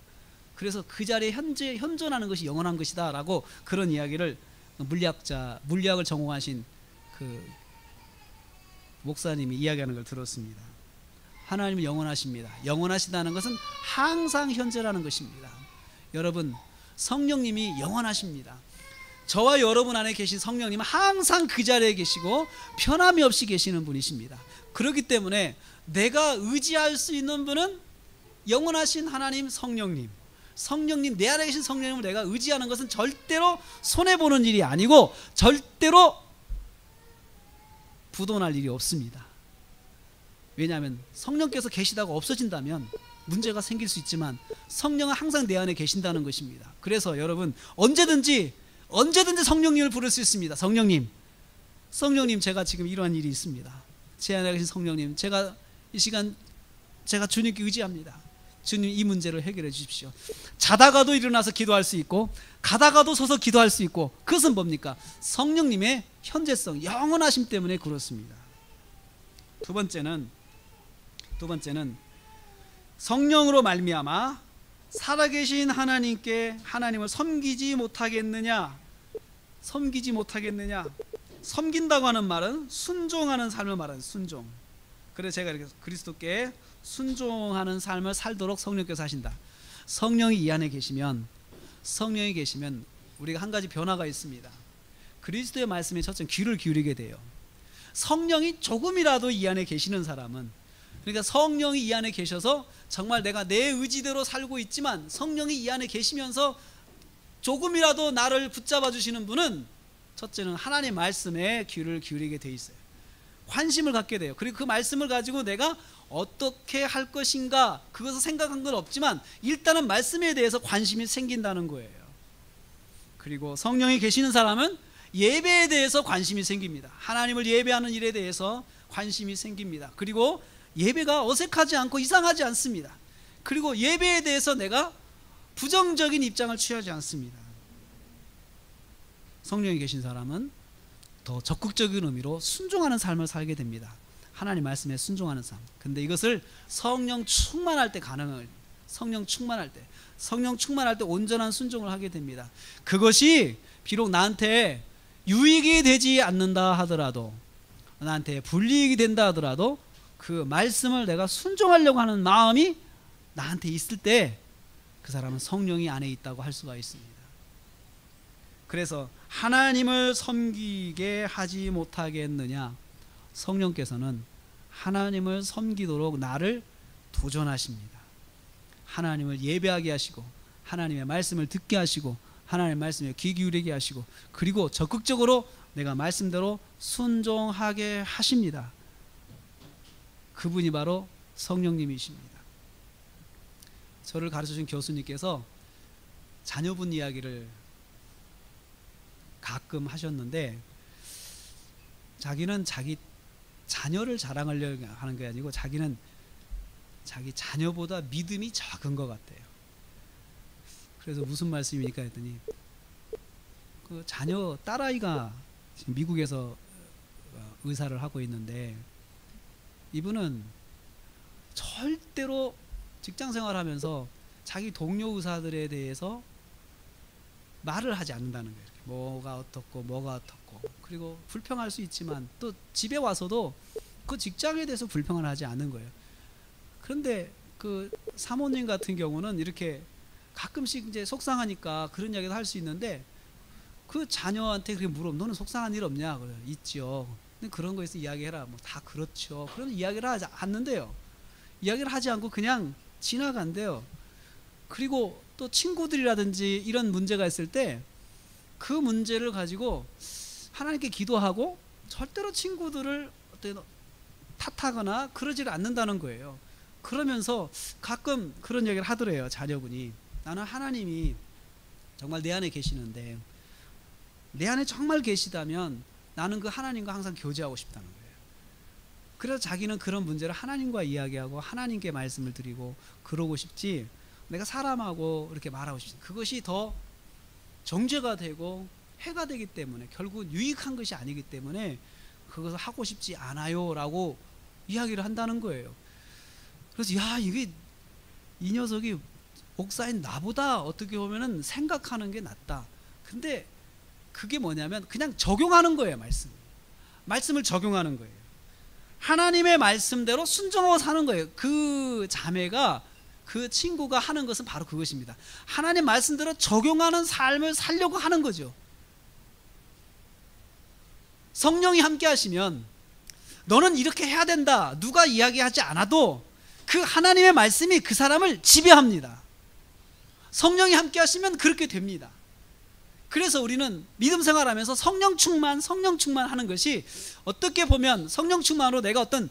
그래서 그 자리에 현존하는 것이 영원한 것이다 라고 그런 이야기를 물리학을 전공하신 그 목사님이 이야기하는 걸 들었습니다. 하나님은 영원하십니다. 영원하시다는 것은 항상 현재라는 것입니다. 여러분, 성령님이 영원하십니다. 저와 여러분 안에 계신 성령님은 항상 그 자리에 계시고 변함이 없이 계시는 분이십니다. 그렇기 때문에 내가 의지할 수 있는 분은 영원하신 하나님, 성령님, 내 안에 계신 성령님을 내가 의지하는 것은 절대로 손해보는 일이 아니고 절대로 부도날 일이 없습니다. 왜냐하면 성령께서 계시다가 없어진다면 문제가 생길 수 있지만 성령은 항상 내 안에 계신다는 것입니다. 그래서 여러분, 언제든지 성령님을 부를 수 있습니다. 성령님, 제가 지금 이러한 일이 있습니다. 제 안에 계신 성령님, 제가 이 시간 제가 주님께 의지합니다. 주님, 이 문제를 해결해 주십시오. 자다가도 일어나서 기도할 수 있고 가다가도 서서 기도할 수 있고, 그것은 뭡니까? 성령님의 현재성, 영원하심 때문에 그렇습니다. 두 번째는 성령으로 말미암아 살아계신 하나님을 섬기지 못하겠느냐? 섬긴다고 하는 말은 순종하는 삶을 말하는 순종. 그래서 제가 이렇게 그리스도께 순종하는 삶을 살도록 성령께서 하신다. 성령이 이 안에 계시면 우리가 한 가지 변화가 있습니다. 그리스도의 말씀에 첫째 귀를 기울이게 돼요. 성령이 조금이라도 이 안에 계시는 사람은, 그러니까 성령이 이 안에 계셔서 정말 내가 내 의지대로 살고 있지만 성령이 이 안에 계시면서 조금이라도 나를 붙잡아 주시는 분은, 첫째는 하나님의 말씀에 귀를 기울이게 돼 있어요. 관심을 갖게 돼요. 그리고 그 말씀을 가지고 내가 어떻게 할 것인가 그것을 생각한 건 없지만 일단은 말씀에 대해서 관심이 생긴다는 거예요. 그리고 성령이 계시는 사람은 예배에 대해서 관심이 생깁니다. 하나님을 예배하는 일에 대해서 관심이 생깁니다. 그리고 예배가 어색하지 않고 이상하지 않습니다. 그리고 예배에 대해서 내가 부정적인 입장을 취하지 않습니다. 성령이 계신 사람은 더 적극적인 의미로 순종하는 삶을 살게 됩니다. 하나님 말씀에 순종하는 삶. 근데 이것을 성령 충만할 때 가능해요. 성령 충만할 때. 성령 충만할 때 온전한 순종을 하게 됩니다. 그것이 비록 나한테 유익이 되지 않는다 하더라도, 나한테 불이익이 된다 하더라도 그 말씀을 내가 순종하려고 하는 마음이 나한테 있을 때 그 사람은 성령이 안에 있다고 할 수가 있습니다. 그래서 하나님을 섬기게 하지 못하겠느냐? 성령께서는 하나님을 섬기도록 나를 도전하십니다. 하나님을 예배하게 하시고 하나님의 말씀을 듣게 하시고 하나님의 말씀에 귀 기울이게 하시고 그리고 적극적으로 내가 말씀대로 순종하게 하십니다. 그분이 바로 성령님이십니다. 저를 가르쳐준 교수님께서 자녀분 이야기를 가끔 하셨는데, 자기는 자기 자녀를 자랑하려고 하는 게 아니고 자기는 자기 자녀보다 믿음이 작은 것 같아요. 그래서 무슨 말씀입니까 했더니, 그 자녀 딸아이가 지금 미국에서 의사를 하고 있는데, 이분은 절대로 직장생활 하면서 자기 동료 의사들에 대해서 말을 하지 않는다는 거예요. 뭐가 어떻고 뭐가 어떻고, 그리고 불평할 수 있지만 또 집에 와서도 그 직장에 대해서 불평을 하지 않는 거예요. 그런데 그 사모님 같은 경우는 이렇게 가끔씩 이제 속상하니까 그런 이야기도 할 수 있는데, 그 자녀한테 그렇게 물어보면 너는 속상한 일 없냐? 그래요. 있죠. 근데 그런 거에서 이야기해라. 뭐 다 그렇죠. 그럼 이야기를 하지 않는데요. 이야기를 하지 않고 그냥 지나간대요. 그리고 또 친구들이라든지 이런 문제가 있을 때 그 문제를 가지고 하나님께 기도하고 절대로 친구들을 탓하거나 그러지를 않는다는 거예요. 그러면서 가끔 그런 얘기를 하더래요. 자녀분이, 나는 하나님이 정말 내 안에 계시는데, 내 안에 정말 계시다면 나는 그 하나님과 항상 교제하고 싶다는 거예요. 그래서 자기는 그런 문제를 하나님과 이야기하고 하나님께 말씀을 드리고 그러고 싶지, 내가 사람하고 이렇게 말하고 싶지, 그것이 더 정죄가 되고 해가 되기 때문에, 결국 유익한 것이 아니기 때문에 그것을 하고 싶지 않아요 라고 이야기를 한다는 거예요. 그래서 야, 이게 이 녀석이 목사인 나보다 어떻게 보면은 생각하는 게 낫다. 근데 그게 뭐냐면 그냥 적용하는 거예요. 말씀을 적용하는 거예요. 하나님의 말씀대로 순종하고 사는 거예요. 그 자매가, 그 친구가 하는 것은 바로 그것입니다. 하나님 말씀대로 적용하는 삶을 살려고 하는 거죠. 성령이 함께 하시면 너는 이렇게 해야 된다, 누가 이야기하지 않아도 그 하나님의 말씀이 그 사람을 지배합니다. 성령이 함께 하시면 그렇게 됩니다. 그래서 우리는 믿음 생활하면서 성령 충만 하는 것이, 어떻게 보면 성령 충만으로 내가 어떤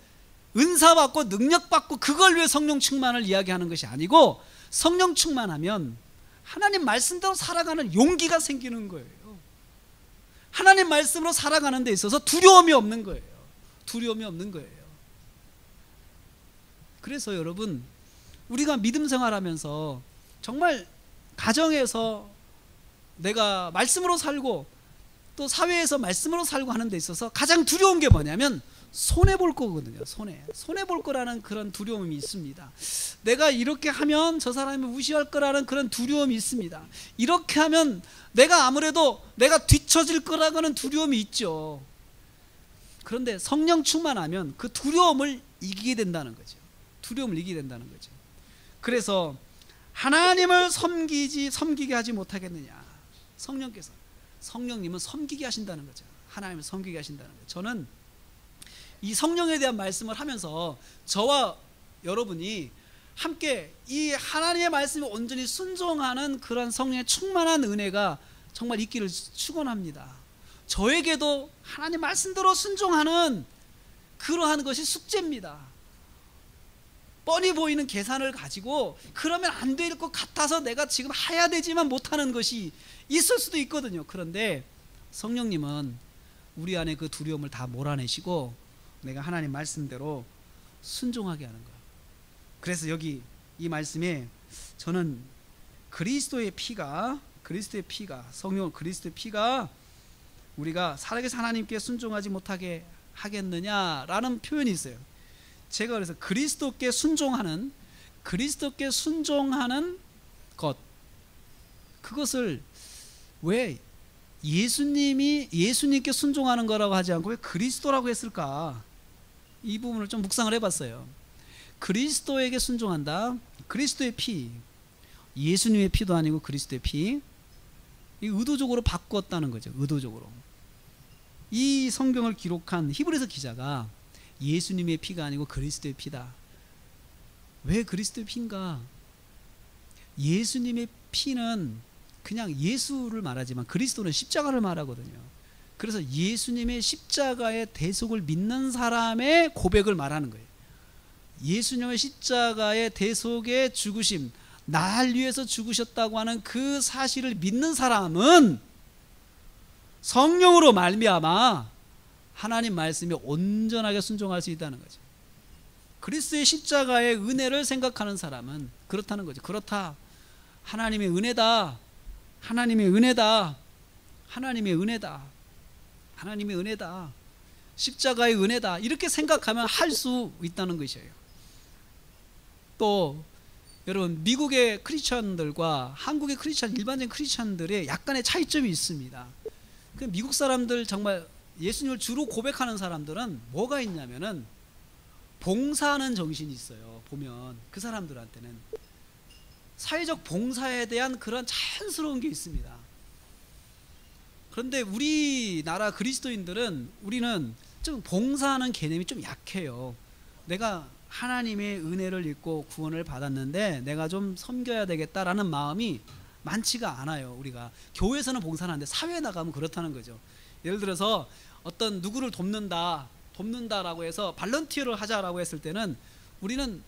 은사 받고 능력 받고 그걸 위해 성령 충만을 이야기하는 것이 아니고, 성령 충만하면 하나님 말씀대로 살아가는 용기가 생기는 거예요. 하나님 말씀으로 살아가는 데 있어서 두려움이 없는 거예요. 두려움이 없는 거예요. 그래서 여러분, 우리가 믿음 생활하면서 정말 가정에서 내가 말씀으로 살고 또 사회에서 말씀으로 살고 하는 데 있어서 가장 두려운 게 뭐냐면 손해볼 거거든요. 손해볼 거라는 그런 두려움이 있습니다. 내가 이렇게 하면 저 사람이 무시할 거라는 그런 두려움이 있습니다. 이렇게 하면 내가 아무래도 내가 뒤처질 거라고는 두려움이 있죠. 그런데 성령 충만하면 그 두려움을 이기게 된다는 거죠. 두려움을 이기게 된다는 거죠. 그래서 하나님을 섬기게 하지 못하겠느냐. 성령님은 섬기게 하신다는 거죠. 하나님을 섬기게 하신다는 거죠. 저는 이 성령에 대한 말씀을 하면서 저와 여러분이 함께 이 하나님의 말씀에 온전히 순종하는 그런 성령의 충만한 은혜가 정말 있기를 축원합니다. 저에게도 하나님 말씀대로 순종하는 그러한 것이 숙제입니다. 뻔히 보이는 계산을 가지고 그러면 안 될 것 같아서 내가 지금 해야 되지만 못하는 것이 있을 수도 있거든요. 그런데 성령님은 우리 안에 그 두려움을 다 몰아내시고 내가 하나님 말씀대로 순종하게 하는 거예요. 그래서 여기 이 말씀에 저는 그리스도의 피가 성령 그리스도의 피가 우리가 살아계신 하나님께 순종하지 못하게 하겠느냐라는 표현이 있어요. 제가 그래서 그리스도께 순종하는 것, 그것을 왜 예수님께 순종하는 거라고 하지 않고 왜 그리스도라고 했을까? 이 부분을 좀 묵상을 해봤어요. 그리스도에게 순종한다. 그리스도의 피, 예수님의 피도 아니고 그리스도의 피, 이 의도적으로 바꿨다는 거죠. 의도적으로. 이 성경을 기록한 히브리서 기자가 예수님의 피가 아니고 그리스도의 피다. 왜 그리스도의 피인가? 예수님의 피는 그냥 예수를 말하지만 그리스도는 십자가를 말하거든요. 그래서 예수님의 십자가의 대속을 믿는 사람의 고백을 말하는 거예요. 예수님의 십자가의 대속의 죽으심, 날 위해서 죽으셨다고 하는 그 사실을 믿는 사람은 성령으로 말미암아 하나님 말씀에 온전하게 순종할 수 있다는 거죠. 그리스도의 십자가의 은혜를 생각하는 사람은 그렇다는 거죠. 그렇다. 하나님의 은혜다. 하나님의 은혜다. 하나님의 은혜다. 하나님의 은혜다. 십자가의 은혜다. 이렇게 생각하면 할 수 있다는 것이에요. 또 여러분, 미국의 크리스천들과 한국의 크리스천, 일반적인 크리스천들의 약간의 차이점이 있습니다. 그 미국 사람들, 정말 예수님을 주로 고백하는 사람들은 뭐가 있냐면은 봉사하는 정신이 있어요. 보면 그 사람들한테는 사회적 봉사에 대한 그런 자연스러운 게 있습니다. 그런데 우리나라 그리스도인들은, 우리는 좀 봉사하는 개념이 좀 약해요. 내가 하나님의 은혜를 입고 구원을 받았는데 내가 좀 섬겨야 되겠다라는 마음이 많지가 않아요. 우리가 교회에서는 봉사는 하는데 사회에 나가면 그렇다는 거죠. 예를 들어서 어떤 누구를 돕는다라고 해서 발런티어를 하자라고 했을 때는 우리는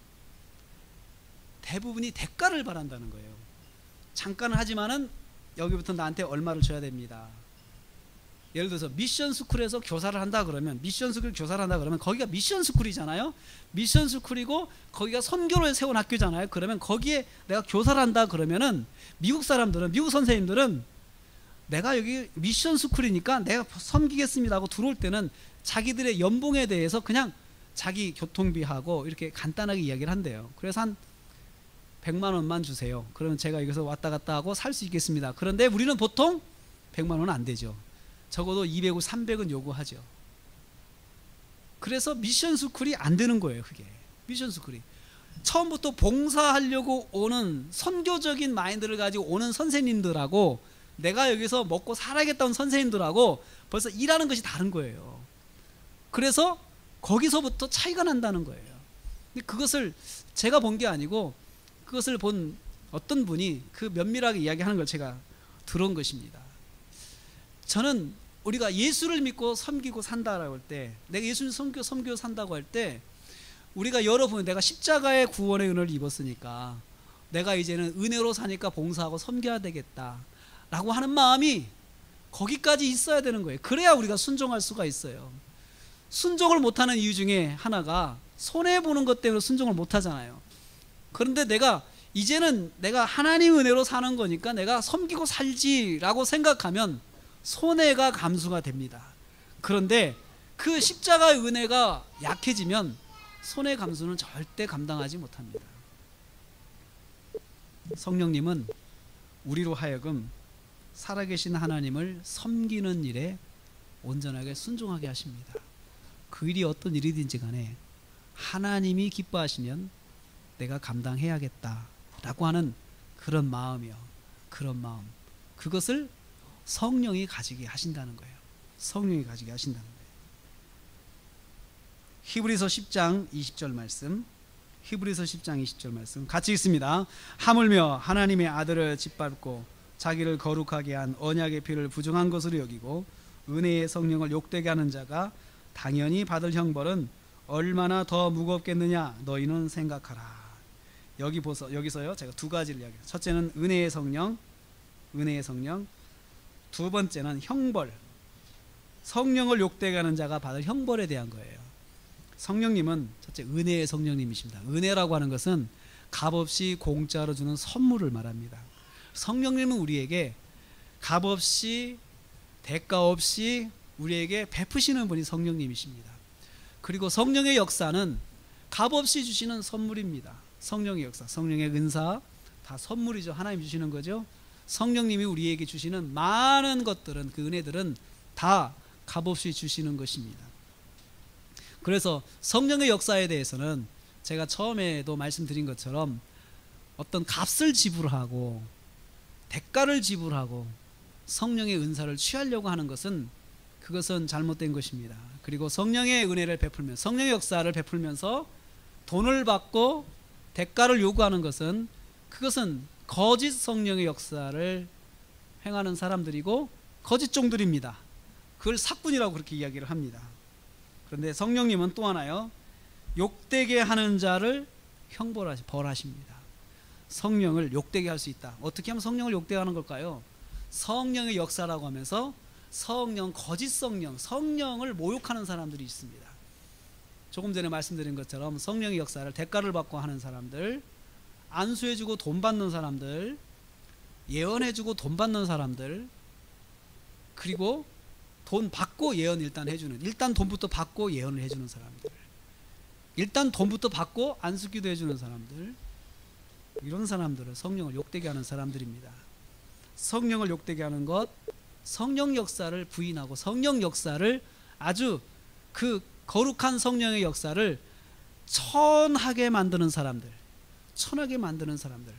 대부분이 대가를 바란다는 거예요. 잠깐 하지만은 여기부터 나한테 얼마를 줘야 됩니다. 예를 들어서 미션 스쿨에서 교사를 한다 그러면, 미션 스쿨 교사를 한다 그러면 거기가 미션 스쿨이잖아요. 미션 스쿨이고 거기가 선교를 세운 학교잖아요. 그러면 거기에 내가 교사를 한다 그러면은 미국 사람들은, 미국 선생님들은 내가 여기 미션 스쿨이니까 내가 섬기겠습니다 하고 들어올 때는 자기들의 연봉에 대해서 그냥 자기 교통비하고 이렇게 간단하게 이야기를 한대요. 그래서 한 100만 원만 주세요. 그러면 제가 여기서 왔다 갔다 하고 살 수 있겠습니다. 그런데 우리는 보통 100만 원은 안 되죠. 적어도 200, 300은 요구하죠. 그래서 미션 스쿨이 안 되는 거예요. 그게 미션 스쿨이 처음부터 봉사하려고 오는, 선교적인 마인드를 가지고 오는 선생님들하고 내가 여기서 먹고 살아야겠다는 선생님들하고 벌써 일하는 것이 다른 거예요. 그래서 거기서부터 차이가 난다는 거예요. 근데 그것을 제가 본 게 아니고 그것을 본 어떤 분이 그 면밀하게 이야기하는 걸 제가 들은 것입니다. 저는 우리가 예수를 믿고 섬기고 산다라고 할 때, 내가 예수를 섬기고 산다고 할 때, 우리가 여러분, 내가 십자가의 구원의 은혜를 입었으니까 내가 이제는 은혜로 사니까 봉사하고 섬겨야 되겠다 라고 하는 마음이 거기까지 있어야 되는 거예요. 그래야 우리가 순종할 수가 있어요. 순종을 못하는 이유 중에 하나가 손해보는 것 때문에 순종을 못하잖아요. 그런데 이제는 내가 하나님 은혜로 사는 거니까 내가 섬기고 살지라고 생각하면 손해가 감수가 됩니다. 그런데 그 십자가의 은혜가 약해지면 손해 감수는 절대 감당하지 못합니다. 성령님은 우리로 하여금 살아계신 하나님을 섬기는 일에 온전하게 순종하게 하십니다. 그 일이 어떤 일이든지 간에 하나님이 기뻐하시면 내가 감당해야겠다라고 하는 그런 마음이요. 그런 마음. 그것을 성령이 가지게 하신다는 거예요. 성령이 가지게 하신다는 거예요. 히브리서 10장 20절 말씀, 히브리서 10장 20절 말씀 같이 읽습니다. 하물며 하나님의 아들을 짓밟고 자기를 거룩하게 한 언약의 피를 부정한 것으로 여기고 은혜의 성령을 욕되게 하는 자가 당연히 받을 형벌은 얼마나 더 무겁겠느냐 너희는 생각하라. 여기서요 제가 두 가지를 이야기해요. 첫째는 은혜의 성령, 은혜의 성령. 두 번째는 형벌, 성령을 욕되게 하는 자가 받을 형벌에 대한 거예요. 성령님은 첫째 은혜의 성령님이십니다. 은혜라고 하는 것은 값없이 공짜로 주는 선물을 말합니다. 성령님은 우리에게 값없이 대가 없이 우리에게 베푸시는 분이 성령님이십니다. 그리고 성령의 역사는 값없이 주시는 선물입니다. 성령의 역사, 성령의 은사 다 선물이죠. 하나님 주시는 거죠. 성령님이 우리에게 주시는 많은 것들은, 그 은혜들은 다 값없이 주시는 것입니다. 그래서 성령의 역사에 대해서는 제가 처음에도 말씀드린 것처럼 어떤 값을 지불하고 대가를 지불하고 성령의 은사를 취하려고 하는 것은, 그것은 잘못된 것입니다. 그리고 성령의 은혜를 베풀면, 성령의 역사를 베풀면서 돈을 받고 대가를 요구하는 것은, 그것은 거짓 성령의 역사를 행하는 사람들이고 거짓 종들입니다. 그걸 사꾼이라고 그렇게 이야기를 합니다. 그런데 성령님은 또 하나요, 욕되게 하는 자를 벌하십니다. 성령을 욕되게 할 수 있다. 어떻게 하면 성령을 욕되게 하는 걸까요? 성령의 역사라고 하면서 성령, 거짓 성령, 성령을 모욕하는 사람들이 있습니다. 조금 전에 말씀드린 것처럼 성령의 역사를 대가를 받고 하는 사람들, 안수해주고 돈 받는 사람들, 예언해주고 돈 받는 사람들, 그리고 돈 받고 예언 일단 해주는, 일단 돈부터 받고 예언을 해주는 사람들, 일단 돈부터 받고 안수기도 해주는 사람들, 이런 사람들은 성령을 욕되게 하는 사람들입니다. 성령을 욕되게 하는 것, 성령 역사를 부인하고 성령 역사를, 아주 그 거룩한 성령의 역사를 천하게 만드는 사람들, 천하게 만드는 사람들,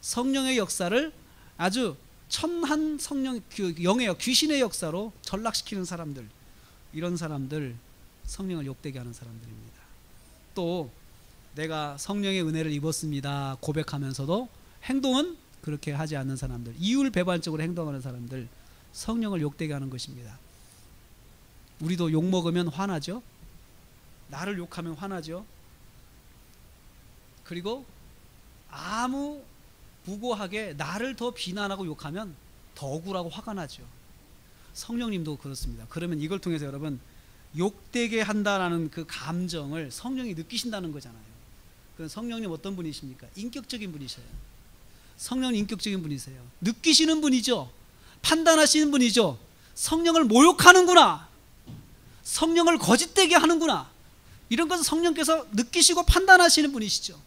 성령의 역사를 아주 천한 성령, 그 영의, 귀신의 역사로 전락시키는 사람들, 이런 사람들, 성령을 욕되게 하는 사람들입니다. 또 내가 성령의 은혜를 입었습니다 고백하면서도 행동은 그렇게 하지 않는 사람들, 이율배반적으로 행동하는 사람들, 성령을 욕되게 하는 것입니다. 우리도 욕먹으면 화나죠. 나를 욕하면 화나죠. 그리고 아무 무고하게 나를 더 비난하고 욕하면 더 억울하고 화가 나죠. 성령님도 그렇습니다. 그러면 이걸 통해서 여러분, 욕되게 한다라는 그 감정을 성령이 느끼신다는 거잖아요. 그럼 성령님 어떤 분이십니까? 인격적인 분이셔요. 성령님 인격적인 분이세요. 느끼시는 분이죠. 판단하시는 분이죠. 성령을 모욕하는구나, 성령을 거짓되게 하는구나, 이런 것을 성령께서 느끼시고 판단하시는 분이시죠.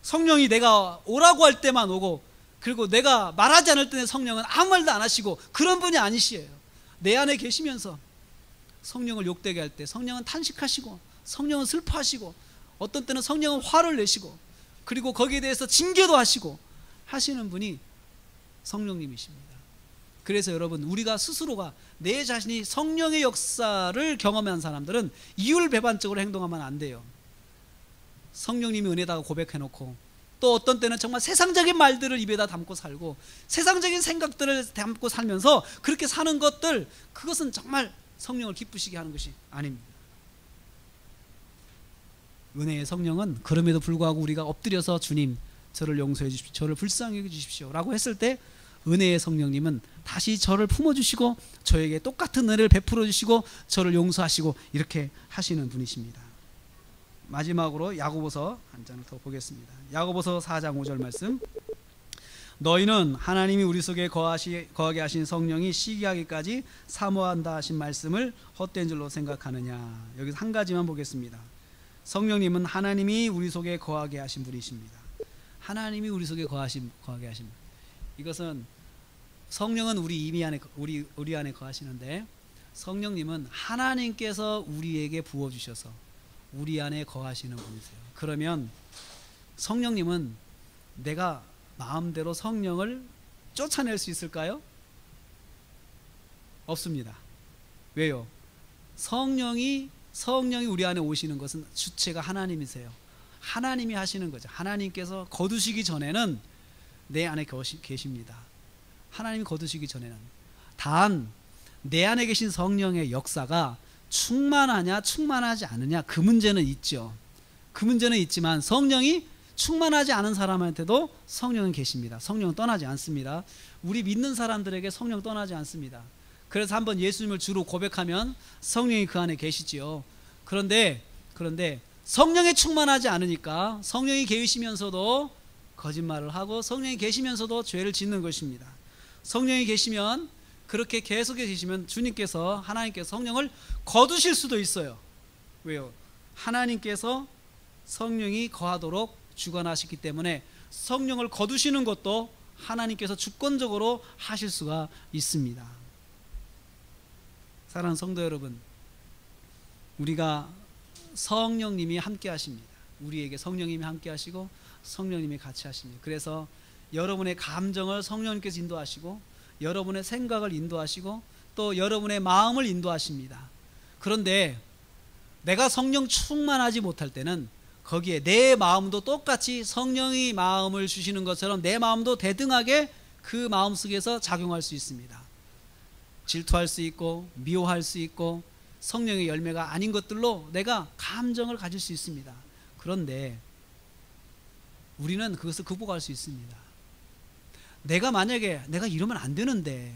성령이 내가 오라고 할 때만 오고, 그리고 내가 말하지 않을 때는 성령은 아무 말도 안 하시고, 그런 분이 아니시에요. 내 안에 계시면서 성령을 욕되게 할 때 성령은 탄식하시고, 성령은 슬퍼하시고, 어떤 때는 성령은 화를 내시고, 그리고 거기에 대해서 징계도 하시고 하시는 분이 성령님이십니다. 그래서 여러분, 우리가 스스로가, 내 자신이 성령의 역사를 경험한 사람들은 이율배반적으로 행동하면 안 돼요. 성령님이 은혜다가 고백해놓고, 또 어떤 때는 정말 세상적인 말들을 입에다 담고 살고, 세상적인 생각들을 담고 살면서 그렇게 사는 것들, 그것은 정말 성령을 기쁘시게 하는 것이 아닙니다. 은혜의 성령은 그럼에도 불구하고 우리가 엎드려서 주님, 저를 용서해 주십시오, 저를 불쌍히 여겨 주십시오 라고 했을 때, 은혜의 성령님은 다시 저를 품어주시고 저에게 똑같은 은혜를 베풀어 주시고 저를 용서하시고 이렇게 하시는 분이십니다. 마지막으로 야고보서 한 장을 더 보겠습니다. 야고보서 4장 5절 말씀, 너희는 하나님이 우리 속에 거하게 하신 성령이 시기하기까지 사모한다 하신 말씀을 헛된 줄로 생각하느냐. 여기서 한 가지만 보겠습니다. 성령님은 하나님이 우리 속에 거하게 하신 분이십니다. 하나님이 우리 속에 거하게 하신, 이것은 성령은 우리 안에 거하시는데, 성령님은 하나님께서 우리에게 부어주셔서 우리 안에 거하시는 분이세요. 그러면 성령님은 내가 마음대로 성령을 쫓아낼 수 있을까요? 없습니다. 왜요? 성령이 우리 안에 오시는 것은 주체가 하나님이세요. 하나님이 하시는 거죠. 하나님께서 거두시기 전에는 내 안에 계십니다. 하나님이 거두시기 전에는. 단 내 안에 계신 성령의 역사가 충만하냐 충만하지 않느냐, 그 문제는 있죠. 그 문제는 있지만 성령이 충만하지 않은 사람한테도 성령은 계십니다. 성령은 떠나지 않습니다. 우리 믿는 사람들에게 성령 떠나지 않습니다. 그래서 한번 예수님을 주로 고백하면 성령이 그 안에 계시지요. 그런데 성령에 충만하지 않으니까 성령이 계시면서도 거짓말을 하고 성령이 계시면서도 죄를 짓는 것입니다. 성령이 계시면, 그렇게 계속 계시면 주님께서, 하나님께서 성령을 거두실 수도 있어요. 왜요? 하나님께서 성령이 거하도록 주관하시기 때문에 성령을 거두시는 것도 하나님께서 주권적으로 하실 수가 있습니다. 사랑하는 성도 여러분, 우리가 성령님이 함께 하십니다. 우리에게 성령님이 함께 하시고 성령님이 같이 하십니다. 그래서 여러분의 감정을 성령님께서 인도하시고 여러분의 생각을 인도하시고 또 여러분의 마음을 인도하십니다. 그런데 내가 성령 충만하지 못할 때는 거기에 내 마음도 똑같이 성령이 마음을 주시는 것처럼 내 마음도 대등하게 그 마음속에서 작용할 수 있습니다. 질투할 수 있고 미워할 수 있고 성령의 열매가 아닌 것들로 내가 감정을 가질 수 있습니다. 그런데 우리는 그것을 극복할 수 있습니다. 내가 만약에 내가 이러면 안 되는데,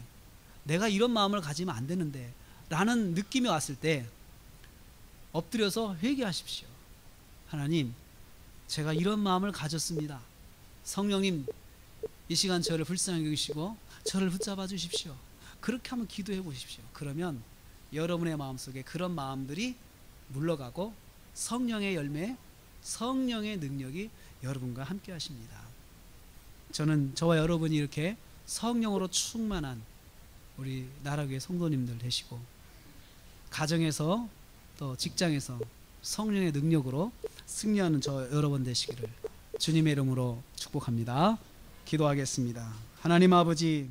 내가 이런 마음을 가지면 안 되는데 라는 느낌이 왔을 때 엎드려서 회개하십시오. 하나님, 제가 이런 마음을 가졌습니다. 성령님, 이 시간 저를 불쌍히 여기시고 저를 붙잡아 주십시오. 그렇게 한번 기도해 보십시오. 그러면 여러분의 마음속에 그런 마음들이 물러가고 성령의 열매, 성령의 능력이 여러분과 함께 하십니다. 저는 저와 여러분이 이렇게 성령으로 충만한 우리 나라교회 성도님들 되시고 가정에서 또 직장에서 성령의 능력으로 승리하는 저 여러분 되시기를 주님의 이름으로 축복합니다. 기도하겠습니다. 하나님 아버지,